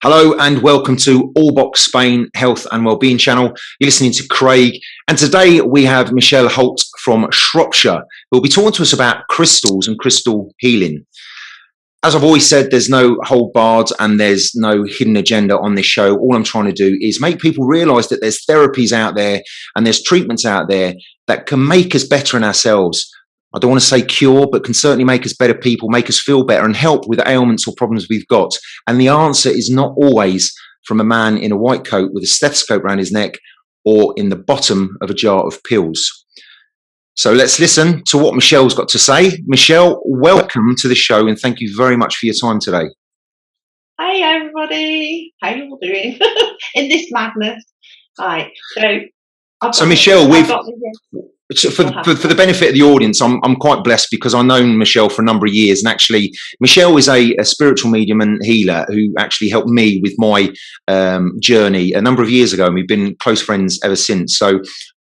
Hello and welcome to Allbox Spain Health and Wellbeing Channel. You're listening to Craig, and today we have Michelle Holt from Shropshire, who will be talking to us about crystals and crystal healing. As I've always said, there's no hold barred and there's no hidden agenda on this show. All I'm trying to do is make people realise that there's therapies out there and there's treatments out there that can make us better in ourselves. I don't want to say cure, but can certainly make us better people, make us feel better and help with ailments or problems we've got. And the answer is not always from a man in a white coat with a stethoscope around his neck or in the bottom of a jar of pills. So let's listen to what Michelle's got to say. Michelle, welcome to the show and thank you very much for your time today. Hi everybody, how are you all doing in this madness? Right, so Michelle, for the benefit of the audience, I'm quite blessed because I've known Michelle for a number of years, and actually Michelle is a spiritual medium and healer who actually helped me with my journey a number of years ago, and we've been close friends ever since. So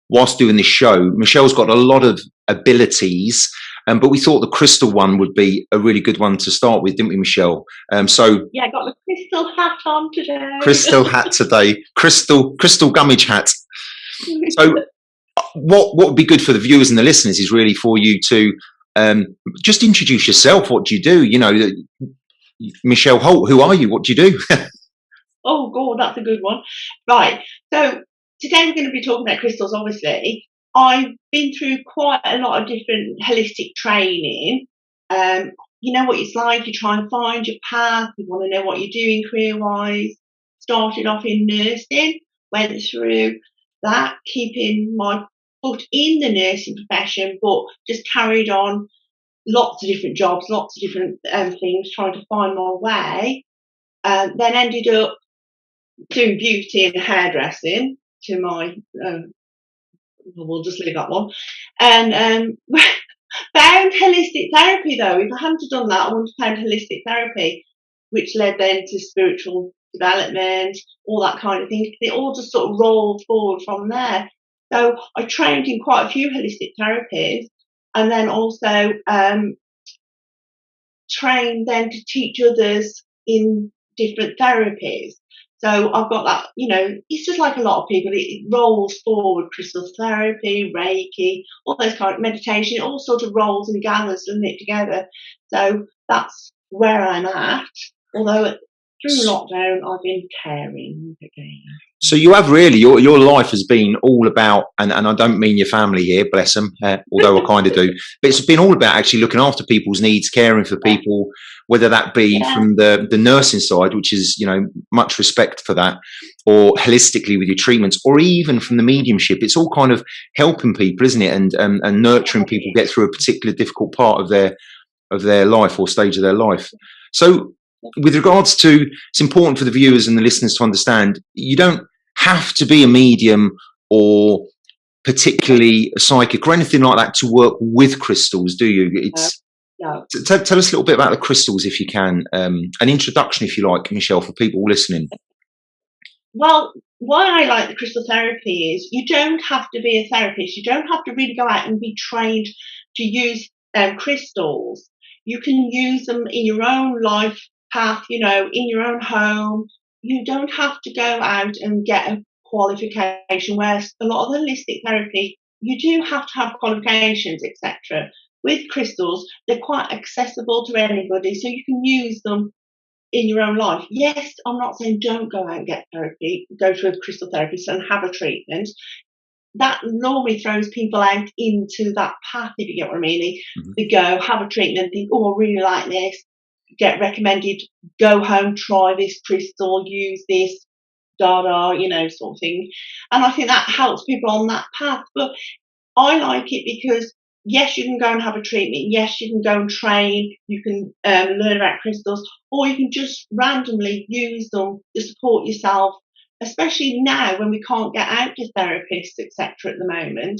whilst doing this show, Michelle's got a lot of abilities, but we thought the crystal one would be a really good one to start with, didn't we, Michelle? Yeah, I got the crystal hat on today. Crystal hat today, crystal gummage hat. So what would be good for the viewers and the listeners is really for you to just introduce yourself. What do you do? You know, Michelle Holt, who are you? What do you do? Oh, God, that's a good one. Right, so today we're going to be talking about crystals, obviously. I've been through quite a lot of different holistic training. You know what it's like, you try and find your path, you want to know what you're doing career-wise. Started off in nursing, went through that, keeping my foot in the nursing profession, but just carried on lots of different jobs, lots of different things, trying to find my way. Then ended up doing beauty and hairdressing to my, we'll just leave that one. And found holistic therapy though. If I hadn't have done that, I wouldn't have found holistic therapy, which led then to spiritual development, all that kind of thing. It all just sort of rolled forward from there. So I trained in quite a few holistic therapies, and then also trained then to teach others in different therapies. So I've got that, you know, it's just like a lot of people, it rolls forward, crystal therapy, Reiki, all those kind of meditation, it all sort of rolls and gathers, doesn't it, together. So that's where I'm at, although through lockdown I've been caring again. So you have really, your life has been all about, and I don't mean your family here, bless them, although I kind of do, but it's been all about actually looking after people's needs, caring for people, whether that be from the nursing side, which is, you know, much respect for that, or holistically with your treatments, or even from the mediumship. It's all kind of helping people, isn't it, and nurturing people get through a particular difficult part of their life or stage of their life. So with regards to, it's important for the viewers and the listeners to understand, you don't have to be a medium or particularly a psychic or anything like that to work with crystals, do you? It's No. Tell us a little bit about the crystals, if you can. An introduction, if you like, Michelle, for people listening. Well, why I like the crystal therapy is you don't have to be a therapist. You don't have to really go out and be trained to use crystals. You can use them in your own life path, you know, in your own home. You don't have to go out and get a qualification, whereas a lot of holistic therapy, you do have to have qualifications, etc. With crystals, they're quite accessible to anybody, so you can use them in your own life. Yes, I'm not saying don't go out and get therapy, go to a crystal therapist and have a treatment. That normally throws people out into that path, if you get what I mean. They go, have a treatment, think, oh, I really like this, get recommended, go home, try this crystal, use this, you know, sort of thing. And I think that helps people on that path. But I like it because, yes, you can go and have a treatment. Yes, you can go and train. You can learn about crystals, or you can just randomly use them to support yourself, especially now when we can't get out to therapists, etc. at the moment.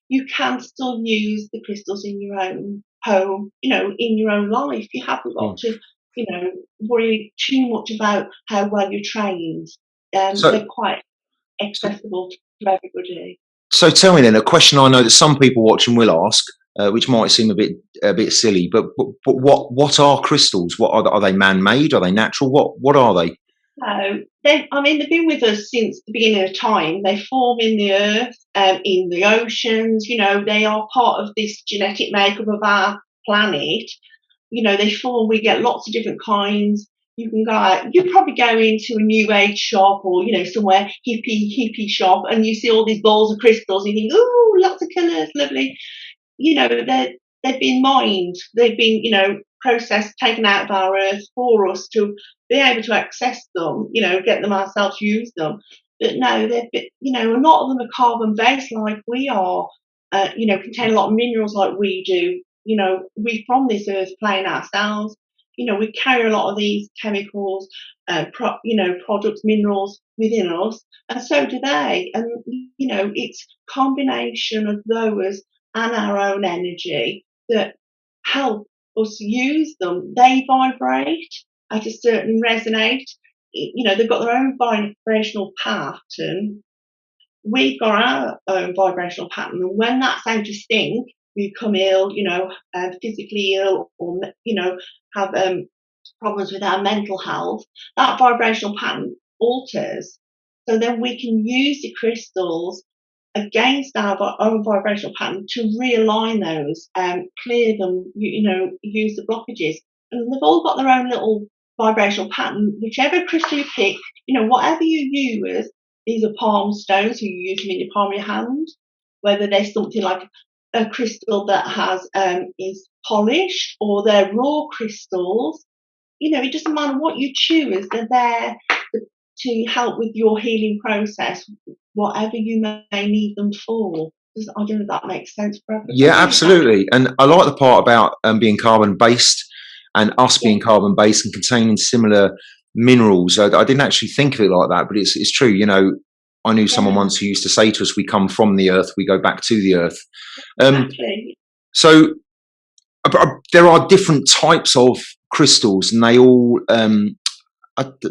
You can still use the crystals in your own home, you know, in your own life. You haven't got to, you know, worry too much about how well you're trained. They're quite accessible to everybody. So tell me then, a question I know that some people watching will ask, which might seem a bit silly, but what are crystals? What are they man-made? Are they natural? What are they? So they've been with us since the beginning of time. They form in the earth, in the oceans. They are part of this genetic makeup of our planet. They form. We get lots of different kinds. You can go out. You probably go into a new age shop or somewhere hippie shop, and you see all these balls of crystals, and you think, ooh, lots of colours, lovely. They've been mined, they've been, processed, taken out of our earth for us to be able to access them, get them ourselves, use them. But no, they've been, a lot of them are carbon based like we are, contain a lot of minerals like we do. We from this earth plane ourselves. We carry a lot of these chemicals, products, minerals within us, and so do they. And it's combination of those and our own energy that help us use them. They vibrate at a certain resonate. They've got their own vibrational pattern. We've got our own vibrational pattern, and when that's out of sync, we become ill. Physically ill, or have problems with our mental health. That vibrational pattern alters. So then we can use the crystals against our own vibrational pattern to realign those, clear them, use the blockages. And they've all got their own little vibrational pattern. Whichever crystal you pick, whatever you use, these are palm stones, so you use them in your palm of your hand. Whether there's something like a crystal that has is polished, or they're raw crystals, it doesn't matter what you choose, they're there to help with your healing process, whatever you may need them for. I don't know if that makes sense for everybody. Yeah, absolutely. And I like the part about being carbon based and us being carbon based and containing similar minerals. I didn't actually think of it like that, but it's true. I knew someone once who used to say to us, "We come from the earth, we go back to the earth." Exactly. So there are different types of crystals, and they all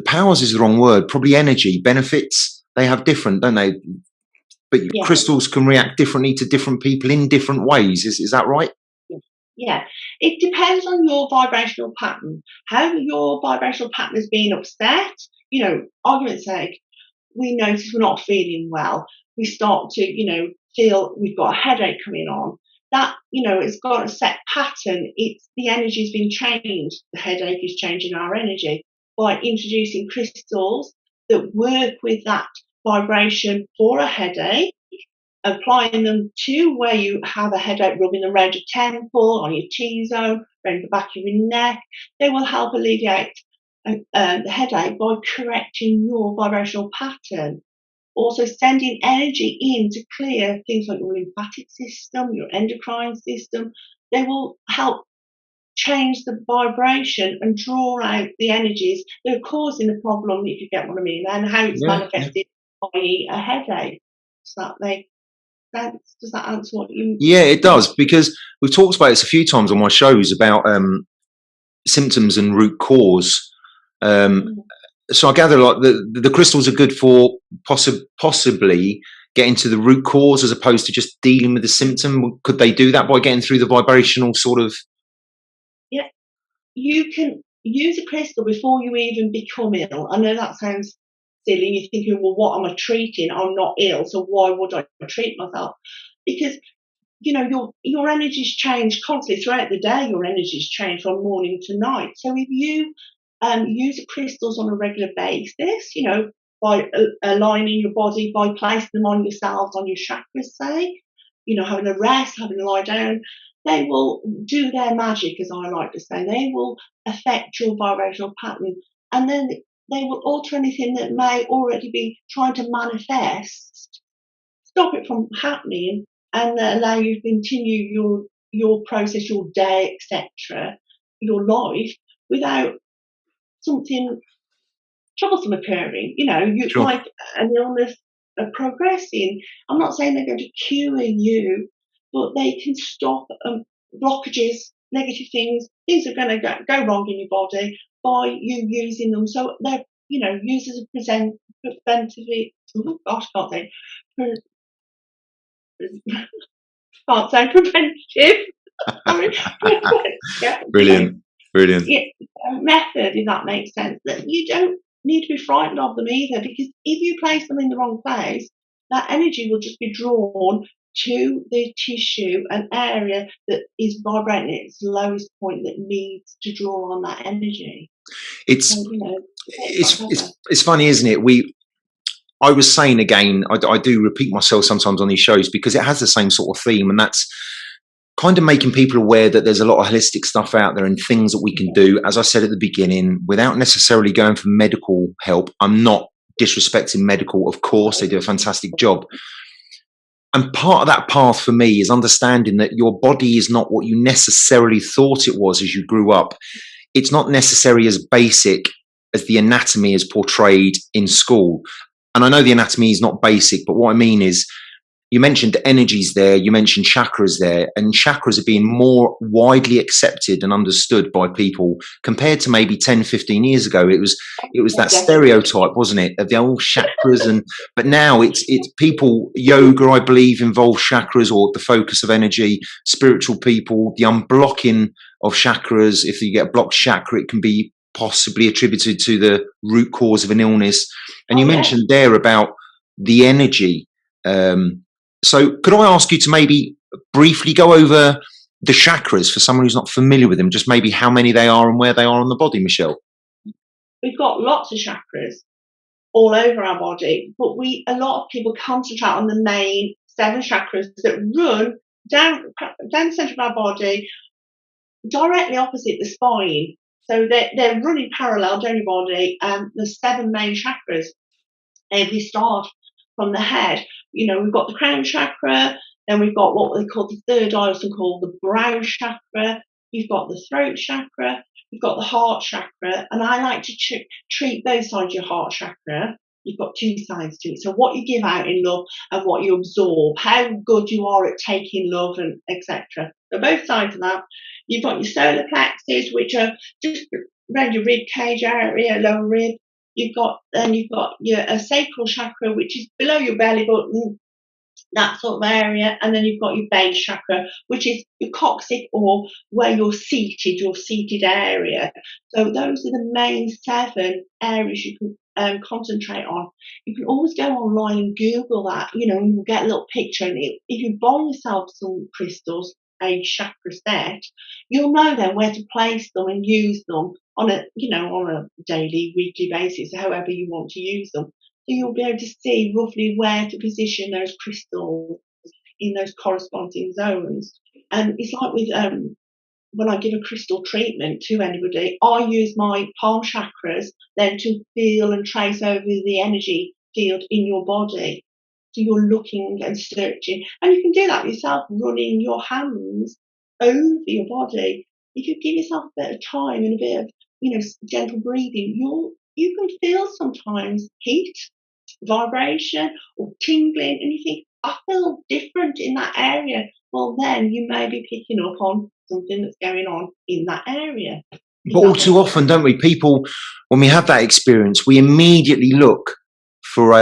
powers is the wrong word. Probably energy benefits. They have different, don't they? But crystals can react differently to different people in different ways. Is that right? Yeah, it depends on your vibrational pattern. How your vibrational pattern is being upset. Argument's sake, we notice we're not feeling well. We start to, feel we've got a headache coming on. That, it's got a set pattern. It's the energy's been changed. The headache is changing our energy by introducing crystals that work with that vibration for a headache, applying them to where you have a headache, rubbing them around your temple, on your T-zone, around the back of your neck. They will help alleviate the headache by correcting your vibrational pattern. Also sending energy in to clear things like your lymphatic system, your endocrine system. They will help change the vibration and draw out the energies that are causing the problem, if you get what I mean, and how it's manifested, i.e. a headache. Does that make sense? Does that answer what you... Yeah, it does, because we've talked about this a few times on my shows about symptoms and root cause. So I gather like the crystals are good for possibly getting to the root cause as opposed to just dealing with the symptom. Could they do that by getting through the vibrational sort of... Yeah, you can use a crystal before you even become ill. I know that sounds silly. You're thinking, well, what am I treating? I'm not ill, so why would I treat myself? Because your energy's change constantly throughout the day. Your energy's changed from morning to night. So if you use crystals on a regular basis, by aligning your body, by placing them on yourselves, on your chakras, say, having a rest, having a lie down, they will do their magic, as I like to say. They will affect your vibrational pattern, and then they will alter anything that may already be trying to manifest, stop it from happening, and allow you to continue your process, your day, etc., your life, without something troublesome occurring. Sure. Like an illness progressing. I'm not saying they're going to cure you, but they can stop blockages, negative things are going to go wrong in your body by you using them. So they're, used as a preventive. Oh gosh, can't say. Can't say preventive. Sorry. Brilliant. Yeah, method, if that makes sense. That you don't need to be frightened of them either, because if you place them in the wrong place, that energy will just be drawn to the tissue, an area that is vibrating at its lowest point, that needs to draw on that energy. So, It's you know, it's quite clever. it's funny, isn't it? I was saying again, I do repeat myself sometimes on these shows because it has the same sort of theme, and that's kind of making people aware that there's a lot of holistic stuff out there and things that we can do, as I said at the beginning, without necessarily going for medical help. I'm not disrespecting medical, of course, they do a fantastic job. And part of that path for me is understanding that your body is not what you necessarily thought it was as you grew up. It's not necessarily as basic as the anatomy is portrayed in school. And I know the anatomy is not basic, but what I mean is, you mentioned energies there, you mentioned chakras there, and chakras are being more widely accepted and understood by people compared to maybe 10, 15 years ago. It was that stereotype, wasn't it, of the old chakras, and but now it's people, yoga, I believe, involves chakras, or the focus of energy, spiritual people, the unblocking of chakras. If you get a blocked chakra, it can be possibly attributed to the root cause of an illness. And you mentioned there about the energy. So could I ask you to maybe briefly go over the chakras for someone who's not familiar with them, just maybe how many they are and where they are on the body, Michelle? We've got lots of chakras all over our body, but a lot of people concentrate on the main 7 chakras that run down the centre of our body, directly opposite the spine. So they're running parallel down your body, and the 7 main chakras. And we start from the head. You know, we've got the crown chakra, then we've got what they call the third eye, often called the brow chakra. You've got the throat chakra, you've got the heart chakra, and I like to treat both sides of your heart chakra. You've got 2 sides to it. So what you give out in love and what you absorb, how good you are at taking love, and etc. So both sides of that. You've got your solar plexus, which are just around your rib cage area, lower rib. You've got your sacral chakra, which is below your belly button, that sort of area, and then you've got your base chakra, which is your coccyx, or where you're seated, your seated area. So those are the main 7 areas you can concentrate on. You can always go online and Google that, you know, and you'll get a little picture. And if you buy yourself some crystals, a chakra set, you'll know then where to place them and use them on a daily, weekly basis, however you want to use them. So you'll be able to see roughly where to position those crystals in those corresponding zones. And it's like with when I give a crystal treatment to anybody, I use my palm chakras then to feel and trace over the energy field in your body. So you're looking and searching, and you can do that yourself, running your hands over your body. If you give yourself a bit of time and a bit of, gentle breathing, you can feel sometimes heat, vibration, or tingling, and you think, I feel different in that area. Well, then you may be picking up on something that's going on in that area. But all too often, don't we? People, when we have that experience, we immediately look for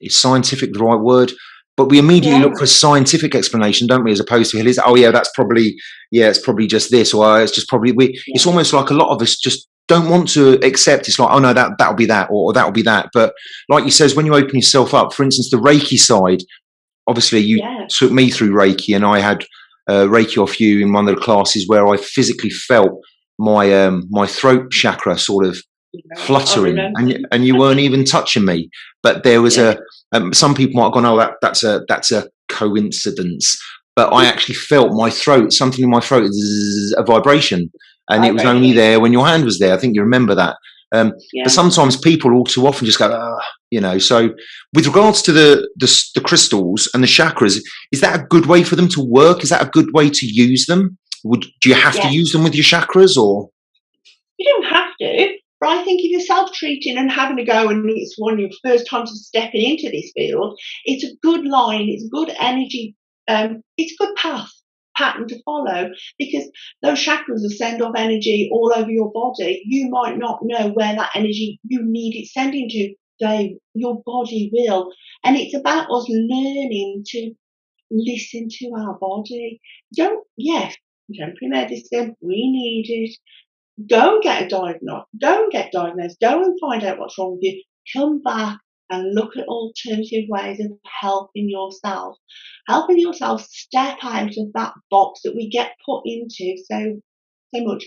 is scientific the right word? But we immediately look for a scientific explanation, don't we? As opposed to, oh yeah, it's probably just this, or it's just probably It's almost like a lot of us just don't want to accept. It's like, oh no, that'll be that, or that'll be that. But like you says, when you open yourself up, for instance, the Reiki side, obviously you took me through Reiki, and I had Reiki off you in one of the classes where I physically felt my throat chakra sort of fluttering, and you weren't even touching me. But there was some people might have gone, oh, that's a coincidence. But I actually felt my throat, something in my throat, a vibration, and it was only there when your hand was there. I think you remember that. But sometimes people all too often just go, So, with regards to the crystals and the chakras, is that a good way for them to work? Is that a good way to use them? Do you have to use them with your chakras, or? You don't have to. But I think if you're self-treating and having a go, and it's one of your first times stepping into this field, it's a good line, it's a good energy, it's a good pattern to follow, because those chakras will send off energy all over your body. You might not know where that energy you need it sending to. Your body will. And it's about us learning to listen to our body. Temporary medicine, we need it. Go and get a diagnosis. Go and get diagnosed. Go and find out what's wrong with you. Come back and look at alternative ways of helping yourself. Helping yourself step out of that box that we get put into so much.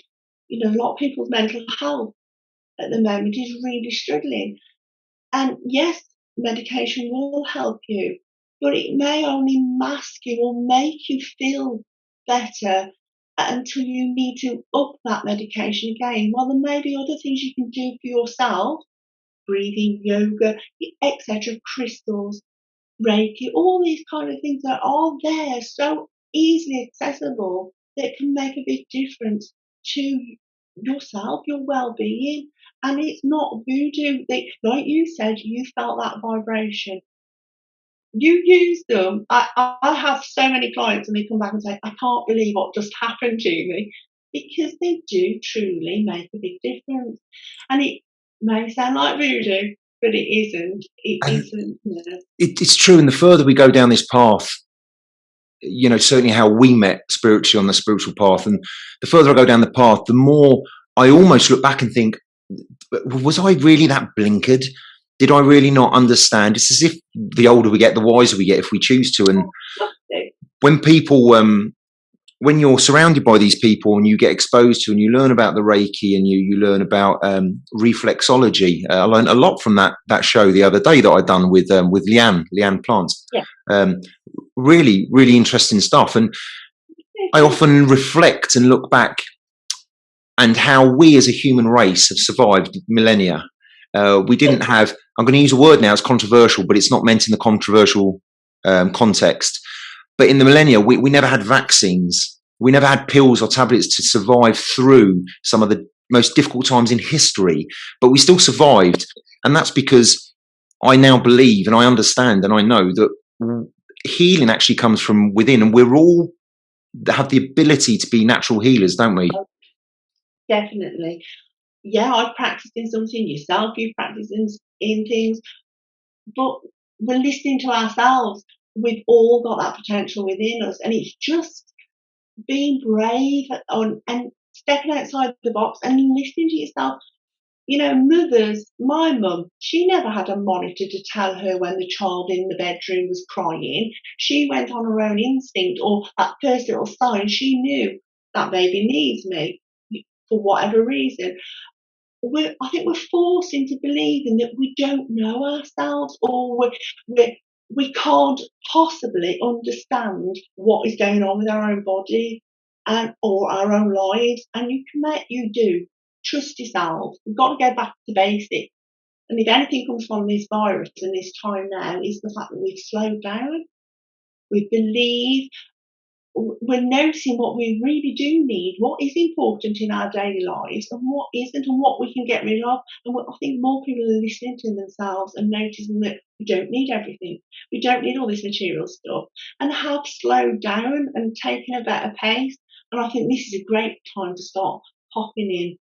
You know, a lot of people's mental health at the moment is really struggling. And yes, medication will help you, but it may only mask you or make you feel better until you need to up that medication again. Well, there may be other things you can do for yourself, breathing, yoga, etc., crystals, Reiki, all these kind of things that are there, so easily accessible, that can make a big difference to yourself, your well-being. And it's not voodoo. Like you said, you felt that vibration. You use them. I have so many clients and they come back and say, I can't believe what just happened to me, because they do truly make a big difference. And it may sound like voodoo, but it isn't. It And isn't. You know. it's true. And the further we go down this path, you know, certainly how we met spiritually on the spiritual path, and the further I go down the path, the more I almost look back and think, was I really that blinkered? Did I really not understand? It's as if the older we get, the wiser we get if we choose to. And when people, when you're surrounded by these people and you get exposed to and you learn about the Reiki and you learn about reflexology, I learned a lot from that show the other day that I'd done with Leanne Plants. Yeah. Really, really interesting stuff. And I often reflect and look back and how we as a human race have survived millennia. We didn't have, I'm going to use a word now, it's controversial, but it's not meant in the controversial context. But in the millennia, we never had vaccines. We never had pills or tablets to survive through some of the most difficult times in history, but we still survived. And that's because I now believe and I understand and I know that healing actually comes from within, and we're all have the ability to be natural healers, don't we? Definitely. Yeah, I've practiced in something, yourself, you've practiced in things, but we're listening to ourselves. We've all got that potential within us, and it's just being brave and stepping outside the box and listening to yourself. You know, mothers, my mum, she never had a monitor to tell her when the child in the bedroom was crying. She went on her own instinct, or that first little sign, she knew that baby needs me for whatever reason. I think we're forced into believing that we don't know ourselves, or we can't possibly understand what is going on with our own body and or our own lives. And you do trust yourself. We've got to go back to basics. And if anything comes from this virus and this time now, is the fact that we've slowed down. We believe we're noticing what we really do need, what is important in our daily lives and what isn't, and what we can get rid of. And I think more people are listening to themselves and noticing that we don't need everything. We don't need all this material stuff, and have slowed down and taken a better pace. And I think this is a great time to start popping in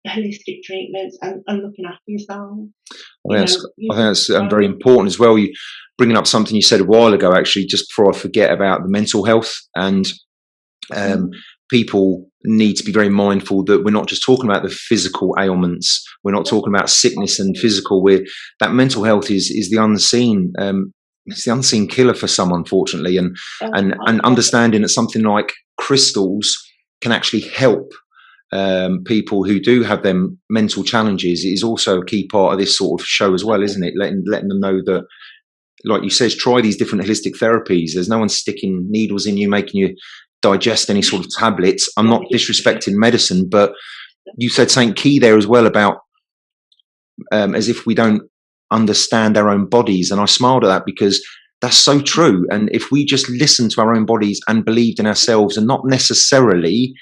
holistic treatments and looking after yourself. I think that's very important as well. You bringing up something you said a while ago, actually, just before I forget, about the mental health, and people need to be very mindful that we're not just talking about the physical ailments. We're not talking about sickness and physical. That mental health is the unseen. It's the unseen killer for some, unfortunately, and understanding that something like crystals can actually help people who do have them mental challenges is also a key part of this sort of show as well, isn't it? Letting them know that, like you said, try these different holistic therapies. There's no one sticking needles in you, making you digest any sort of tablets. I'm not disrespecting medicine, but you said something key there as well about as if we don't understand our own bodies. And I smiled at that because that's so true. And if we just listen to our own bodies and believed in ourselves, and not necessarily,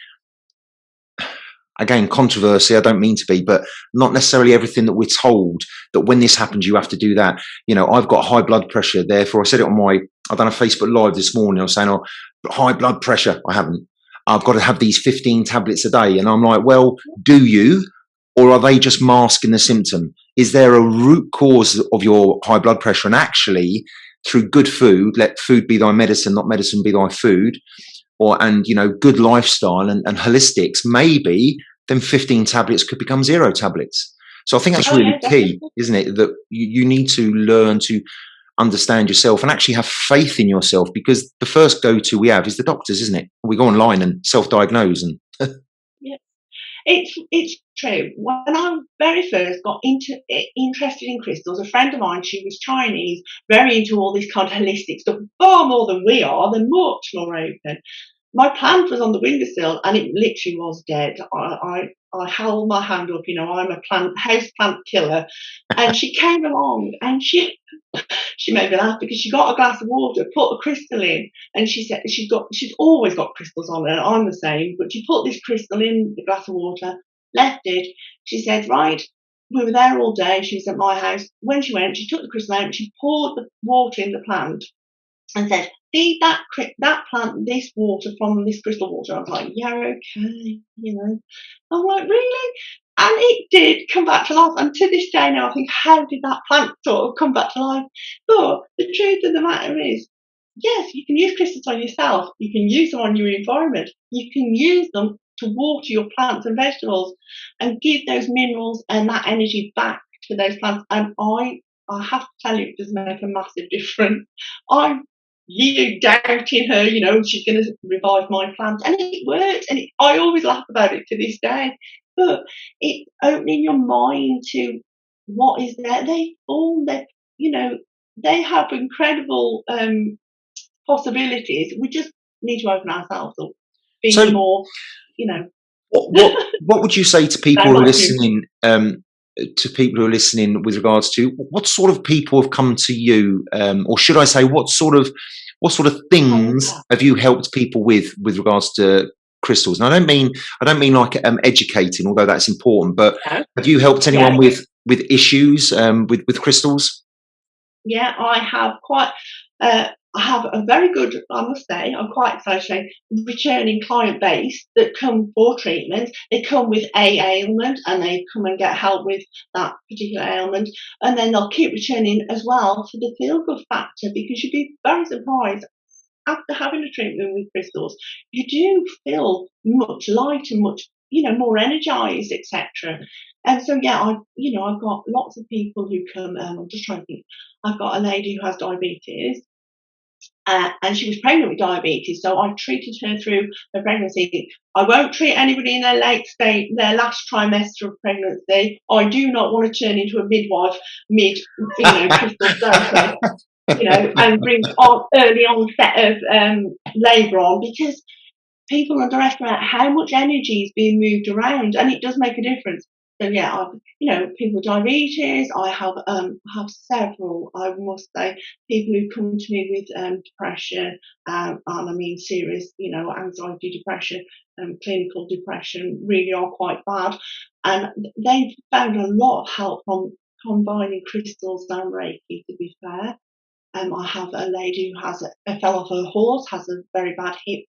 again, controversy, I don't mean to be, but not necessarily everything that we're told, that when this happens, you have to do that. You know, I've got high blood pressure, therefore I said it on I've done a Facebook Live this morning. I was saying, oh, high blood pressure. I haven't. I've got to have these 15 tablets a day. And I'm like, well, do you? Or are they just masking the symptom? Is there a root cause of your high blood pressure? And actually, through good food, let food be thy medicine, not medicine be thy food, and, you know, good lifestyle and holistics, maybe then 15 tablets could become 0 tablets. So I think that's Oh really yeah, key, definitely. isn't it? That you need to learn to understand yourself and actually have faith in yourself, because the first go-to we have is the doctors, isn't it? We go online and self-diagnose and Yeah. It's true. When I very first got interested in crystals, a friend of mine, she was Chinese, very into all this kind of holistic stuff, far more than we are. They're much more open. My plant was on the windowsill and it literally was dead. I held my hand up, I'm a house plant killer. And she came along and she made me laugh because she got a glass of water, put a crystal in, and she said she's always got crystals on her. I'm the same, but she put this crystal in the glass of water, left it. She said, right, we were there all day. She was at my house. When she went, she took the crystal out and she poured the water in the plant and said, feed that plant this water from this crystal water. I was like, yeah, okay. I'm like, really? And it did come back to life. And to this day now, I think, how did that plant sort of come back to life? But the truth of the matter is, yes, you can use crystals on yourself. You can use them on your environment. You can use them to water your plants and vegetables and give those minerals and that energy back to those plants. And I have to tell you, it does make a massive difference. I'm doubting her, she's going to revive my plant. And it works. And I always laugh about it to this day. But it's opening your mind to what is there. They have incredible possibilities. We just need to open ourselves up, be so more, you know, what would you say to people sound who are like you. listening, with regards to what sort of people have come to you, or should I say, what sort of Oh, things have you helped people with regards to crystals? And I don't mean like educating, although that's important, but yeah, have you helped yeah, anyone with issues with crystals? yeah. I have a very good, I must say, I'm quite excited, returning client base that come for treatment. They come with a ailment and they come and get help with that particular ailment. And then they'll keep returning as well for the feel good factor, because you'd be very surprised after having a treatment with crystals, you do feel much lighter, much, more energized, etc. And so, yeah, I've got lots of people who come. I'm just trying to think. I've got a lady who has diabetes, and she was pregnant with diabetes, so I treated her through her pregnancy. I won't treat anybody in their their last trimester of pregnancy. I do not want to turn into a midwife mid, crystal therapy, and bring on early onset of labour on, because people underestimate how much energy is being moved around, and it does make a difference. So yeah, people with diabetes. I have several. I must say, people who come to me with depression, and I mean serious, anxiety, depression, clinical depression, really are quite bad, and they've found a lot of help from combining crystals and Reiki. To be fair, I have a lady who fell off her horse, has a very bad hip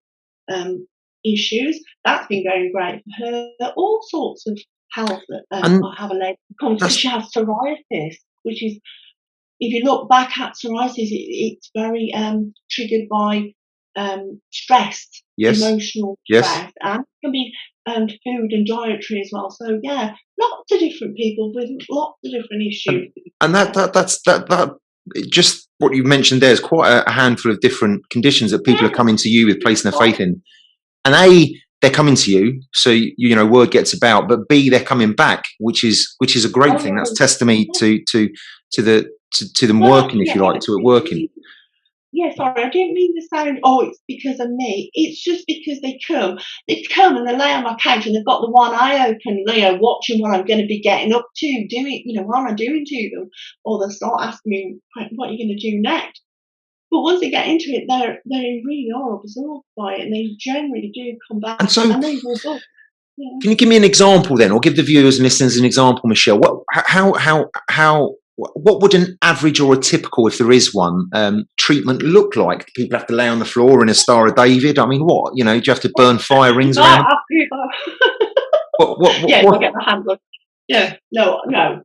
um, issues. That's been going great for her. All sorts of health. And I have a lady who comes because that's she has psoriasis, which is, if you look back at psoriasis, it's very triggered by stress, yes, emotional yes. stress, and it can be food and dietary as well. So yeah, lots of different people with lots of different and issues. and that just what you mentioned there is quite a handful of different conditions that people are Yeah, coming to you with, placing their right. faith in. And A, they're coming to you, so word gets about. But B, they're coming back, which is a great thing. That's Oh, testimony yeah. to them Well, working, if yeah, you like, to it working. yeah, sorry, I didn't mean to sound, oh, it's because of me. It's just because they come and they lay on my couch and they've got the one eye open, watching what I'm going to be getting up to, doing, what am I doing to them? Or they'll start asking me, what are you going to do next? But once they get into it, they really are absorbed by it, and they generally do come And back, so, and they will book. Yeah. can you give me an example then, or give the viewers and listeners an example, Michelle? What would an average or a typical, if there is one, treatment look like? Do people have to lay on the floor in a Star of David? I mean, what? Do you have to burn fire You rings might around? have to, What? yeah, if I What? get my hands on. Yeah, no, no.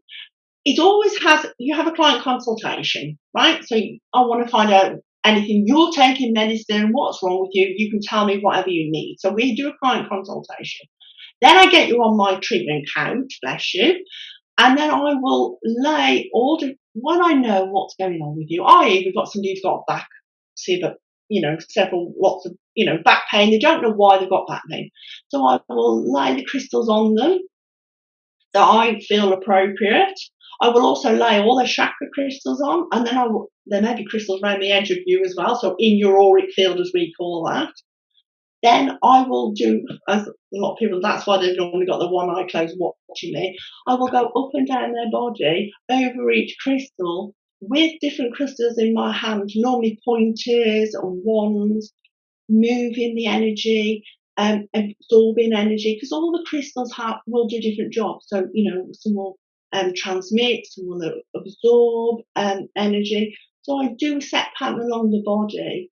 It always has, you have a client consultation, right? So I want to find out anything. You're taking medicine, what's wrong with you? You can tell me whatever you need. So we do a client consultation. Then I get you on my treatment couch, bless you, and then I will lay when I know what's going on with you, i.e. we've got somebody who's got back, lots of, back pain. They don't know why they've got back pain. So I will lay the crystals on them that I feel appropriate. I will also lay all the chakra crystals on, and then there may be crystals around the edge of you as well, so in your auric field, as we call that. Then I will do, as a lot of people, that's why they've normally got the one eye closed watching me. I will go up and down their body over each crystal with different crystals in my hand, normally pointers or wands, moving the energy, absorbing energy, because all the crystals will do different jobs. So, some will transmit, some will absorb energy. So I do a set pattern along the body.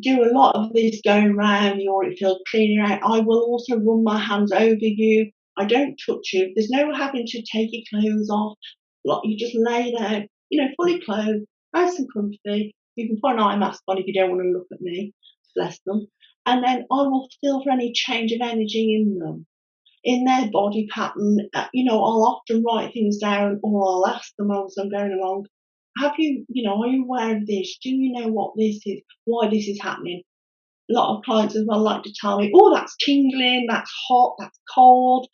Do a lot of this going around the auric field, cleaning out. I will also run my hands over you. I don't touch you. There's no having to take your clothes off. You just lay there, fully clothed, nice and comfy. You can put an eye mask on if you don't want to look at me. Bless them. And then I will feel for any change of energy in them, in their body pattern. I'll often write things down, or I'll ask them as I'm going along, are you aware of this? Do you know what this is? Why this is happening? A lot of clients as well like to tell me, oh, that's tingling, that's hot, that's cold,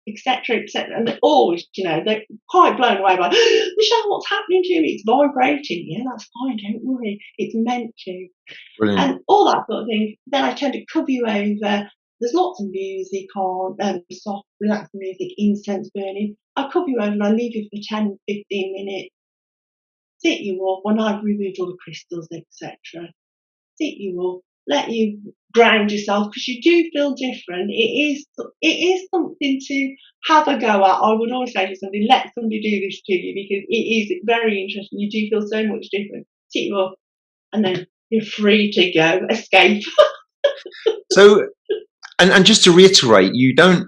etc., etc. And they're always, they're quite blown away by, Michelle, what's happening to me? It's vibrating. Yeah, that's fine, don't worry. It's meant to. Brilliant. And all that sort of thing. Then I tend to cover you over. There's lots of music on, soft, relaxing music, incense burning. I cover you over and I leave you for 10, 15 minutes. Sit you up when I've removed all the crystals, etc. Sit you up, let you ground yourself, because you do feel different. It is something to have a go at. I would always say to somebody, let somebody do this to you, because it is very interesting. You do feel so much different. Sit you up, and then you're free to go, escape. So, and just to reiterate, you don't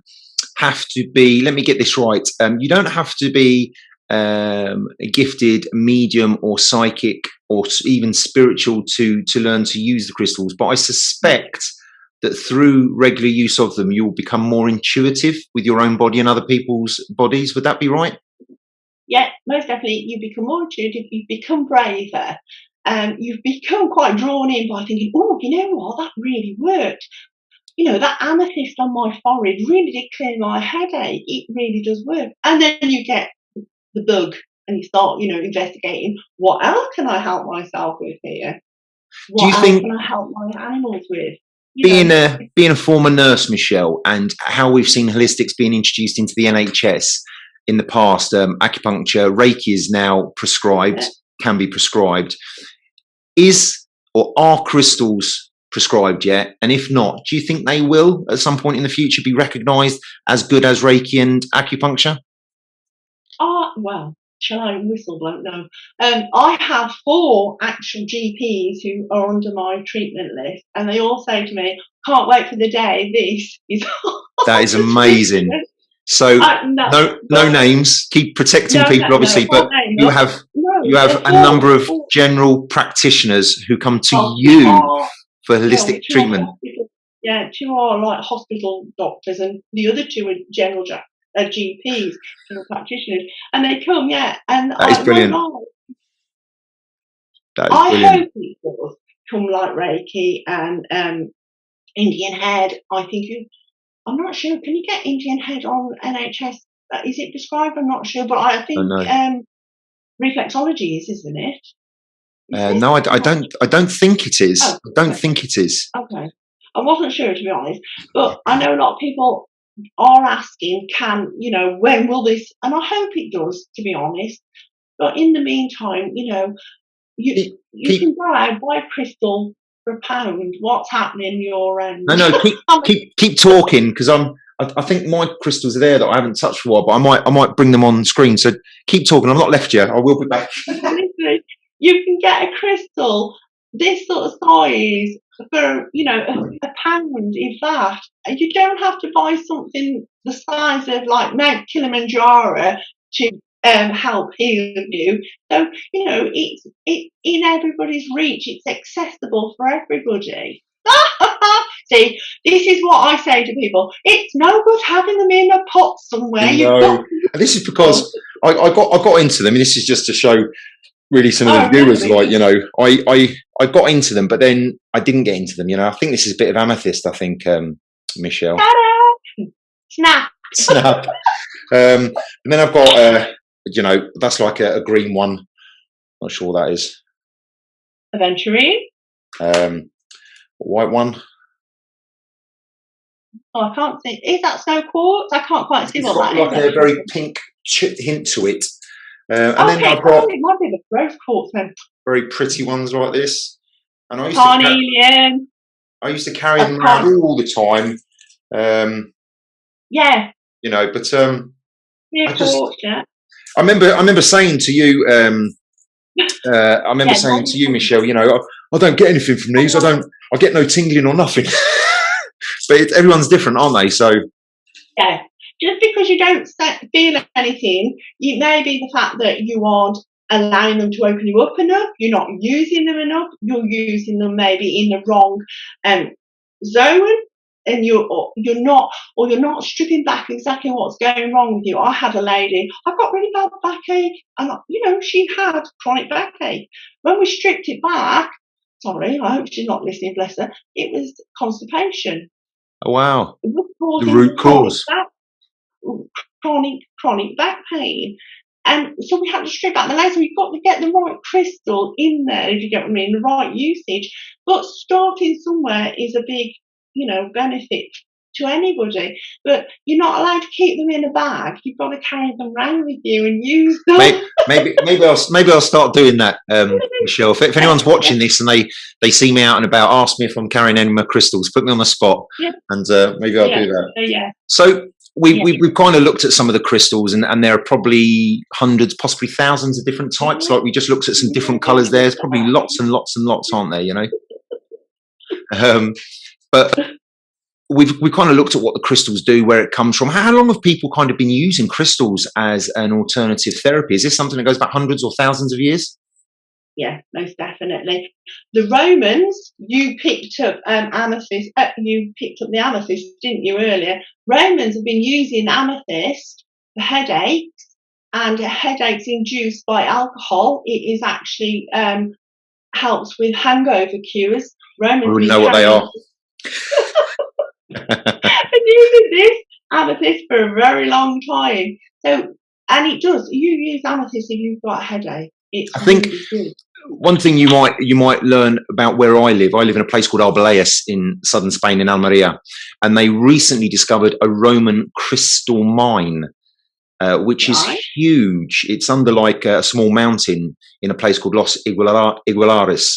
have to be, let me get this right, you don't have to be a gifted medium or psychic or even spiritual to learn to use the crystals, but I suspect that through regular use of them you'll become more intuitive with your own body and other people's bodies. Would that be right? Yeah, most definitely. You become more intuitive, you become braver, you've become quite drawn in by thinking, oh, you know what, that really worked. That amethyst on my forehead really did clear my headache. It really does work. And then you get the bug and you start, investigating, what else can I help myself with here? What else can I help my animals with? Being a former nurse, Michelle, and how we've seen holistics being introduced into the NHS in the past, acupuncture, Reiki is now prescribed, can be prescribed. Are crystals prescribed yet? And if not, do you think they will at some point in the future be recognised as good as Reiki and acupuncture? Well, shall I whistle blow? No. I have 4 actual GPs who are under my treatment list, and they all say to me, can't wait for the day this is that is amazing. So no names, keep protecting people obviously, but you have a number of general practitioners who come to you for holistic treatment. 2 are like hospital doctors, and the other 2 are general GPs, general practitioners, and they come, and that is brilliant. I hope it does come like Reiki and Indian head. I'm not sure. Can you get Indian head on NHS? Is it prescribed? I'm not sure, but I think reflexology isn't it? No, I don't think it is. Oh, I don't think it is. Okay, I wasn't sure, to be honest, but I know a lot of people are asking, when will this? And I hope it does, to be honest. But in the meantime, you can go out, buy a crystal for £1. What's happening in your end? No, keep talking, because I think my crystals are there that I haven't touched for a while, but I might bring them on screen. So keep talking. I'm not left yet. I will be back. You can get a crystal this sort of size for £1, if that. And you don't have to buy something the size of like Mount Kilimanjaro to help heal you. So it's in everybody's reach. It's accessible for everybody. See, this is what I say to people. It's no good having them in a pot somewhere. You've No, got and this is because I got into them. And this is just to show really some of the viewers, really? like, you know, I got into them, but then I didn't get into them. You know, I think this is a bit of amethyst. I think, Michelle. Ta-da! Snap. Snap. And then I've got, you know, that's like a green one. Not sure what that is. Aventurine. White one. Oh, I can't see. Is that snow quartz? I can't quite see It's what got that like is. a very pink hint to it. And Okay, then I've got it might be the rose quartz then. very pretty ones like this. And Carnelian. I used to carry them around all the time. Yeah. You know, but Yeah, quartz, yeah. I remember saying to you, I remember saying to you, Michelle, you know, I don't get anything from these. I get no tingling or nothing. But everyone's different, aren't they? So yeah, just because you don't feel anything, it may be the fact that you aren't allowing them to open you up enough. You're not using them enough. You're using them maybe in the wrong zone, and you're not stripping back exactly what's going wrong with you. I had a lady. I've got really bad backache, and you know she had chronic backache. When we stripped it back, sorry, I hope she's not listening. Bless her. It was constipation. oh, wow, It was the root cause. Chronic back pain. And so we had to strip back the laser. You've got to get the right crystal in there, if you get what I mean, the right usage. But starting somewhere is a big, you know, benefit to anybody. But you're not allowed to keep them in a bag. You've got to carry them around with you and use them. Maybe I'll start doing that, Michelle. If anyone's watching this and they see me out and about, ask me if I'm carrying any of my crystals. Put me on the spot, and maybe I'll do that. So we've kind of looked at some of the crystals, and there are probably hundreds, possibly thousands of different types. Like we just looked at some different colours. There's probably lots and lots and lots, aren't there? You know, but we've kind of looked at what the crystals do, where it comes from. How long have people kind of been using crystals as an alternative therapy? Is this something that goes back hundreds or thousands of years? Yeah, most definitely. The Romans, you picked up amethyst. You picked up the amethyst, didn't you, earlier? Romans have been using amethyst for headaches, and headaches induced by alcohol. It is actually helps with hangover cures. Romans We know what they are. And using this amethyst for a very long time. So, and it does. You use amethyst if you've got a headache. I think really one thing you might learn about where I live. I live in a place called Arbeláez in southern Spain, in Almeria, and they recently discovered a Roman crystal mine, which is huge. It's under like a small mountain in a place called Los Igualares,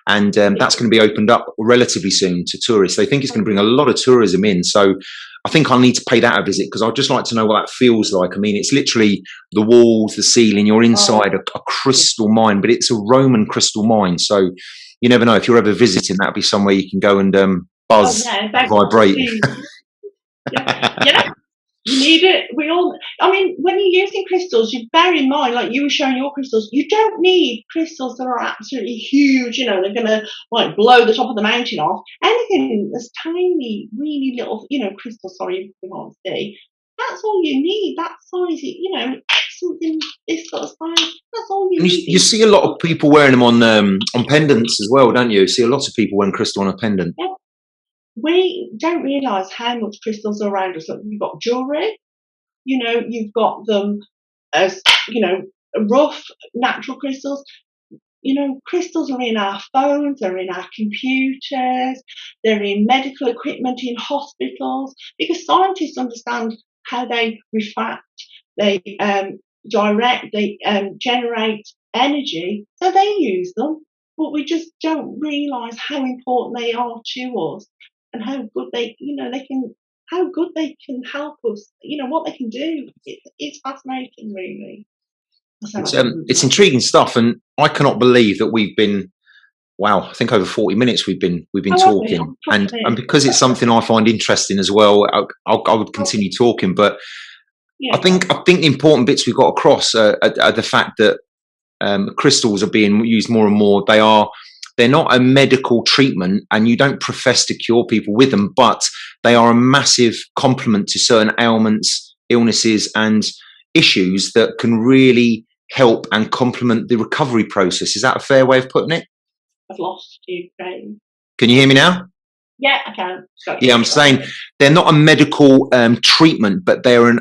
and that's going to be opened up relatively soon to tourists. They think it's going to bring a lot of tourism in. So I think I need to pay that a visit, because I'd just like to know what that feels like. I mean, it's literally the walls, the ceiling, you're inside a crystal mine, but it's a Roman crystal mine. So you never know, if you're ever visiting, that'd be somewhere you can go and buzz, vibrate. Yeah. You need it. I mean, when you're using crystals, you bear in mind, like you were showing your crystals, you don't need crystals that are absolutely huge, you know, they're going to like blow the top of the mountain off. Anything that's tiny, really little, you know, crystals, sorry, you can't see. That's all you need. That size, you know, something this sort of size, that's all you need. You see a lot of people wearing them on pendants as well, don't you? You see a lot of people wearing crystal on a pendant. Yeah. We don't realise how much crystals are around us. Like, you've got jewellery, you know, you've got them as, you know, rough natural crystals. You know, crystals are in our phones, they're in our computers, they're in medical equipment in hospitals, because scientists understand how they refract, they direct, they generate energy, so they use them, but we just don't realise how important they are to us. And how good they can help us, you know, what they can do. It's fascinating, really. It's intriguing stuff, and I cannot believe that we've been, I think over 40 minutes we've been talking, and because it's something I find interesting as well, I would continue talking, but I think the important bits we've got across are the fact that crystals are being used more and more. They are they're not a medical treatment, and you don't profess to cure people with them, but they are a massive complement to certain ailments, illnesses, and issues that can really help and complement the recovery process. Is that a fair way of putting it? I've lost you, Craig. Can you hear me now? Yeah, I can. Yeah, I'm saying they're not a medical treatment, but they're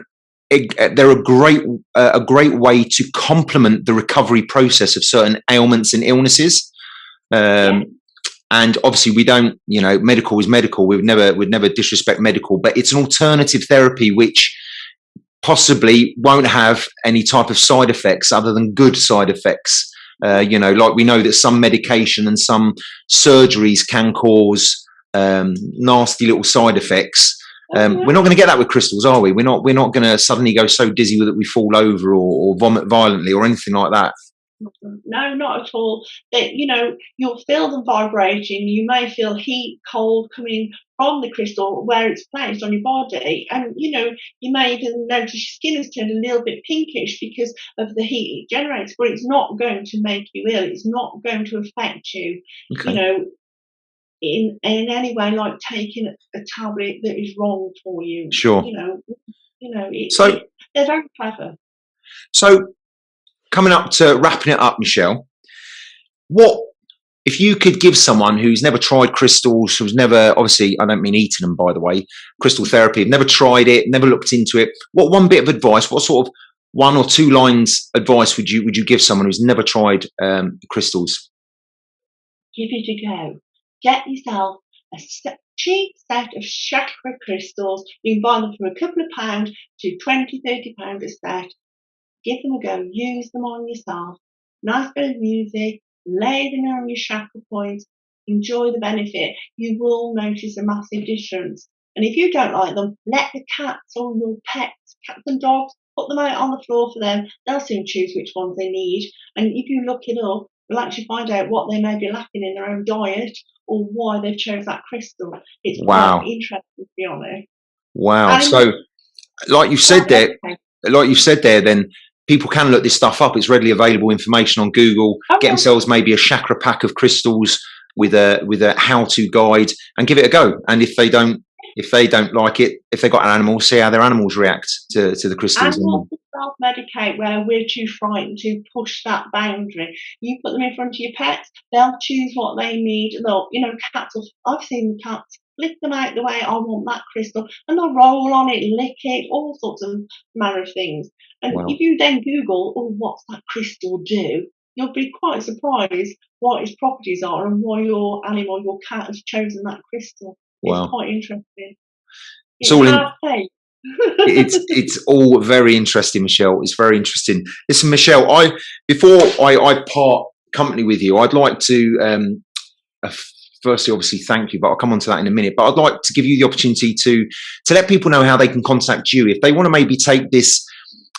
a great way to complement the recovery process of certain ailments and illnesses. And obviously, we don't, medical is medical. We'd never disrespect medical, but it's an alternative therapy which possibly won't have any type of side effects other than good side effects. Like we know that some medication and some surgeries can cause nasty little side effects. We're not going to get that with crystals, are we? We're not going to suddenly go so dizzy that we fall over or vomit violently or anything like that. No, not at all. You'll feel them vibrating. You may feel heat, cold coming from the crystal where it's placed on your body, and you may even notice your skin has turned a little bit pinkish because of the heat it generates. But it's not going to make you ill. It's not going to affect you. Okay. In any way, like taking a tablet that is wrong for you. Sure. They're very clever. So, coming up to wrapping it up, Michelle, what if you could give someone who's never tried crystals, who's never, obviously, I don't mean eating them, by the way, crystal therapy, never tried it, never looked into it, what one bit of advice, what sort of 1 or 2 lines advice would you give someone who's never tried crystals? Give it a go. Get yourself a cheap set of chakra crystals. You can buy them from a couple of pounds to £20-30 a set. Give them a go. Use them on yourself. Nice bit of music. Lay them on your chakra points. Enjoy the benefit. You will notice a massive difference. And if you don't like them, let the cats or your pets, cats and dogs, put them out on the floor for them. They'll soon choose which ones they need. And if you look it up, you'll actually find out what they may be lacking in their own diet or why they've chose that crystal. It's quite interesting, to be honest. Wow. So, like you've said there, then people can look this stuff up. It's readily available information on Google. Get themselves maybe a chakra pack of crystals with a how-to guide and give it a go. And if they don't like it, if they've got an animal, see how their animals react to the crystals. Animals self-medicate where we're too frightened to push that boundary. You put them in front of your pets, they'll choose what they need. Cats, I've seen cats flick them out the way, I want that crystal, and they'll roll on it, lick it, all sorts of manner of things. And if you then Google, what's that crystal do? You'll be quite surprised what its properties are and why your animal, your cat, has chosen that crystal. It's quite interesting. It's all very interesting, Michelle. It's very interesting. Listen, Michelle, before I part company with you, I'd like to firstly, obviously, thank you, but I'll come on to that in a minute. But I'd like to give you the opportunity to let people know how they can contact you if they want to maybe take this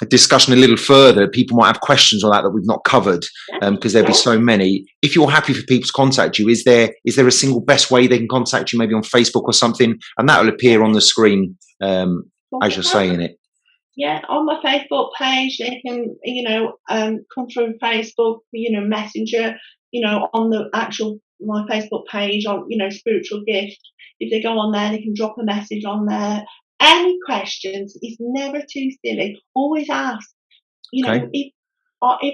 discussion a little further. People might have questions on that we've not covered, because there'll be so many. If you're happy for people to contact you, is there a single best way they can contact you, maybe on Facebook or something, and that will appear on the screen as you're saying it? Yeah, on my Facebook page, they can come through Facebook, Messenger, on the actual my Facebook page on Spiritual Gift. If they go on there, they can drop a message on there. Any questions, it's never too silly. Always ask. If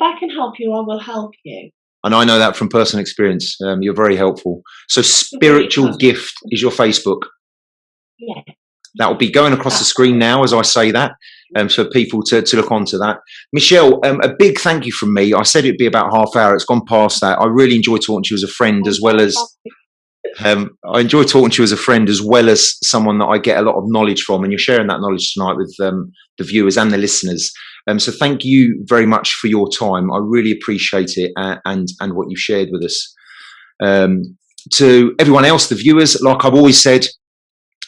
I can help you, I will help you. And I know that from personal experience. You're very helpful. So Spiritual Gift is your Facebook. Yeah. That will be going across the screen now as I say that, for people to look onto that. Michelle, a big thank you from me. I said it'd be about half hour. It's gone past that. I really enjoy talking to you as a friend, as well as I enjoy talking to you as a friend, as well as someone that I get a lot of knowledge from, and you're sharing that knowledge tonight with the viewers and the listeners. So thank you very much for your time. I really appreciate it, and what you've shared with us. To everyone else, the viewers, like I've always said,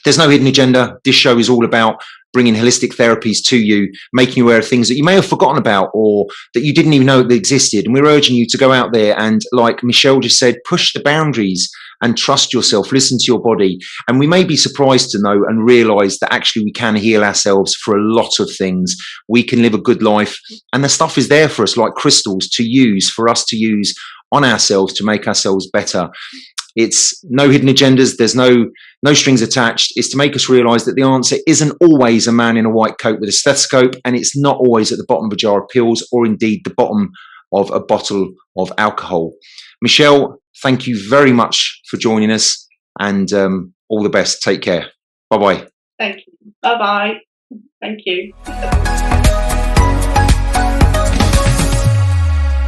there's no hidden agenda. This show is all about bringing holistic therapies to you, making you aware of things that you may have forgotten about or that you didn't even know that existed. And we're urging you to go out there and, like Michelle just said, push the boundaries and trust yourself, listen to your body. And we may be surprised to know and realize that actually we can heal ourselves for a lot of things. We can live a good life, and the stuff is there for us, like crystals, to use, for us to use on ourselves to make ourselves better. It's no hidden agendas. There's no strings attached. It's to make us realize that the answer isn't always a man in a white coat with a stethoscope, and it's not always at the bottom of a jar of pills or indeed the bottom of a bottle of alcohol. Michelle, thank you very much for joining us, and all the best. Take care. Bye-bye. Thank you. Bye-bye. Thank you.